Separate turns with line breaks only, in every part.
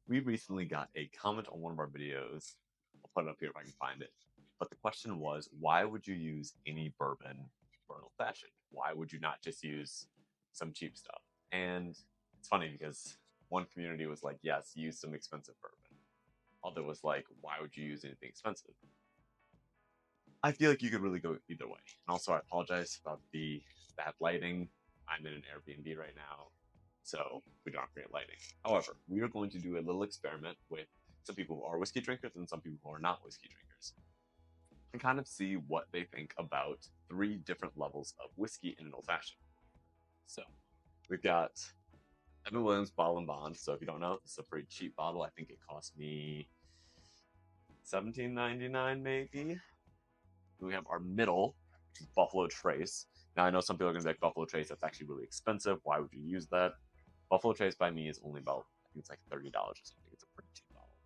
We recently got a comment on one of our videos. I'll put it up here if I can find it. But the question was, why would you use any bourbon for an old fashioned? Why would you not just use some cheap stuff? And it's funny because one community was like, yes, use some expensive bourbon. Other was like, why would you use anything expensive? I feel like you could really go either way. And also, I apologize about the bad lighting. I'm in an Airbnb right now, so we don't have great lighting. However, we are going to do a little experiment with some people who are whiskey drinkers and some people who are not whiskey drinkers, and kind of see what they think about three different levels of whiskey in an old fashioned. So, we've got Evan Williams Bottle and Bond. So, if you don't know, this is a pretty cheap bottle. I think it cost me $17.99 maybe. We have our middle, which is Buffalo Trace. Now I know some people are gonna be like Buffalo Trace, that's actually really expensive. Why would you use that? Buffalo Trace by me is only about, I think it's like $30 or something. It's a pretty cheap bottle.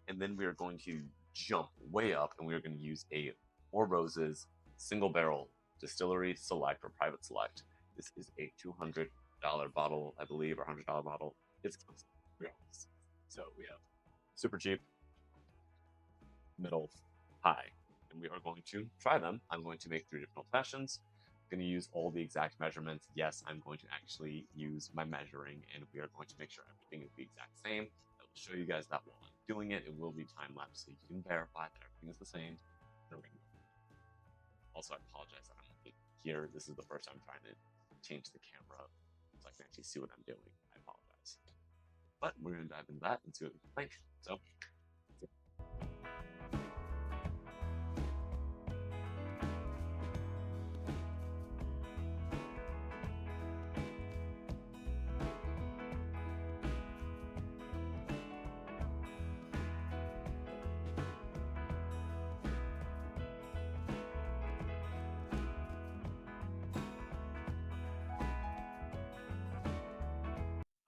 And then we are going to jump way up and we are going to use a Four Roses single barrel distillery select or private select. This is a $200 bottle, I believe, or $100 bottle. It's expensive. So we have super cheap, middle, high, and we are going to try them. I'm going to make three different old fashions. I'm going to use all the exact measurements. Yes, I'm going to actually use my measuring, and we are going to make sure everything is the exact same. I will show you guys that while I'm doing it. It will be time lapse, so you can verify that everything is the same. Also, I apologize that I'm here. This is the first time trying to change the camera so I can actually see what I'm doing. I apologize. But we're going to dive into that and see what we can think. So,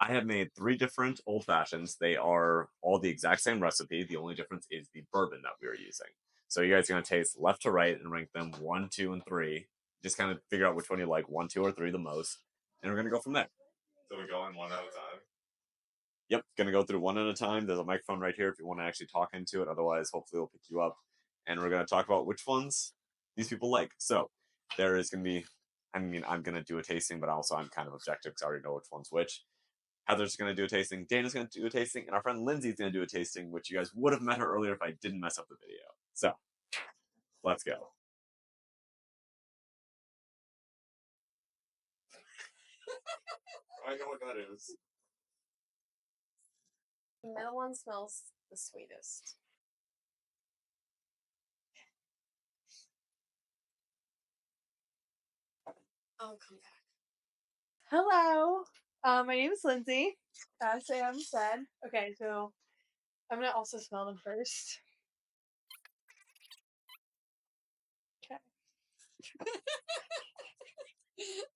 I have made three different old fashions. They are all the exact same recipe. The only difference is the bourbon that we are using. So you guys are going to taste left to right and rank them one, two, and three. Just kind of figure out which one you like, one, two, or three the most. And we're going to go from there.
So we go in one at a time.
Yep, going to go through one at a time. There's a microphone right here if you want to actually talk into it. Otherwise, hopefully, it'll pick you up. And we're going to talk about which ones these people like. So there is going to be, I mean, I'm going to do a tasting, but also I'm kind of objective because I already know which one's which. Heather's going to do a tasting, Dana's going to do a tasting, and our friend Lindsay's going to do a tasting, which you guys would have met her earlier if I didn't mess up the video. So, let's go.
I know what that is.
The middle one smells the sweetest. I'll come back. Hello. My name is Lindsay. As Sam said. Okay, so I'm gonna also smell them first. Okay.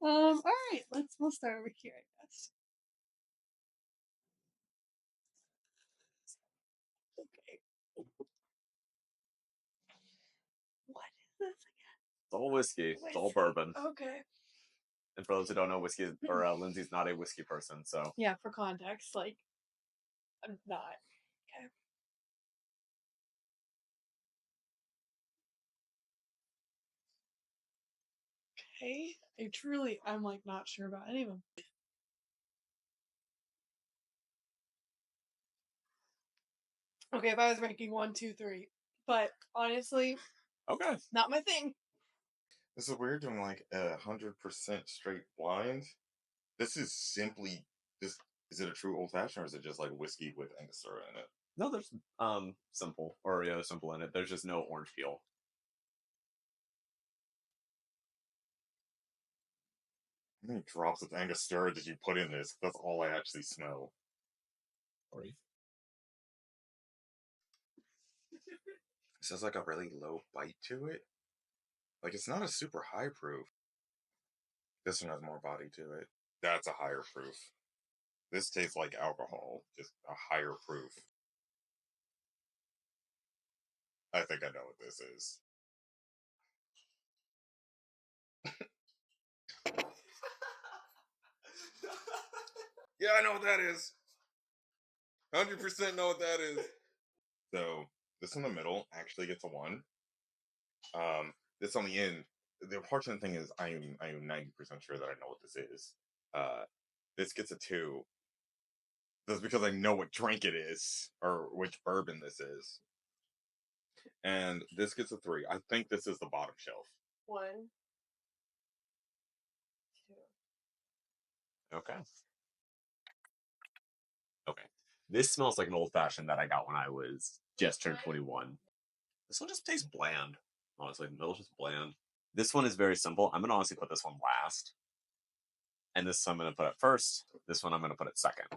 All right. We'll start over here, I guess. Okay. What is this again?
It's all whiskey. It's all bourbon.
Okay.
And for those who don't know, whiskey or Lindsay's not a whiskey person, so
yeah, for context, like I'm not. Okay. Okay. I'm like not sure about any of them. Okay, if I was ranking 1, 2, 3, but honestly,
okay,
not my thing.
This is weird doing like 100% straight blind. This is simply this. Is it a true old fashioned or is it just like whiskey with Angostura in it?
No, there's simple simple in it. There's just no orange peel.
How many drops of Angostura did you put in this? That's all I actually smell.
Sorry.
This has like a really low bite to it. Like it's not a super high proof. This one has more body to it. That's a higher proof. This tastes like alcohol, just a higher proof. I think I know what this is. Yeah, I know what that is. 100% know what that is. So this in the middle actually gets a 1. This on the end. The unfortunate thing is I am 90% sure that I know what this is. This gets a 2. That's because I know what drink it is or which bourbon this is. And this gets a 3. I think this is the bottom shelf.
1, 2.
Okay. Okay. This smells like an old fashioned that I got when I was just turned 21. This one just tastes bland. Honestly, the middle's just bland. This one is very simple. I'm gonna honestly put this one last. And this I'm gonna put it first. This one I'm gonna put it second.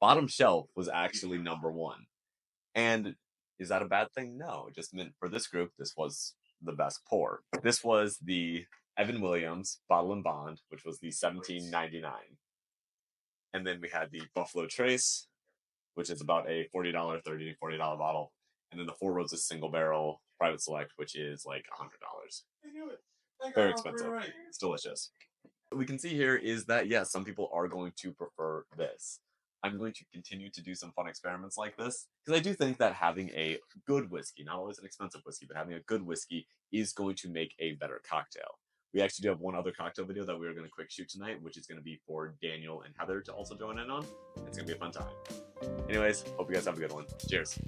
Bottom shelf was actually number 1. And is that a bad thing? No. It just meant for this group, this was the best pour. This was the Evan Williams Bottle and Bond, which was the $17.99. And then we had the Buffalo Trace, which is about a $40, $30 to $40 bottle. And then the Four Roses Single Barrel Private Select, which is like $100.
I knew it.
Very expensive. It's delicious. What we can see here is that, yes, some people are going to prefer this. I'm going to continue to do some fun experiments like this because I do think that having a good whiskey, not always an expensive whiskey, but having a good whiskey is going to make a better cocktail. We actually do have one other cocktail video that we're going to quick shoot tonight, which is going to be for Daniel and Heather to also join in on. It's going to be a fun time. Anyways, hope you guys have a good one. Cheers.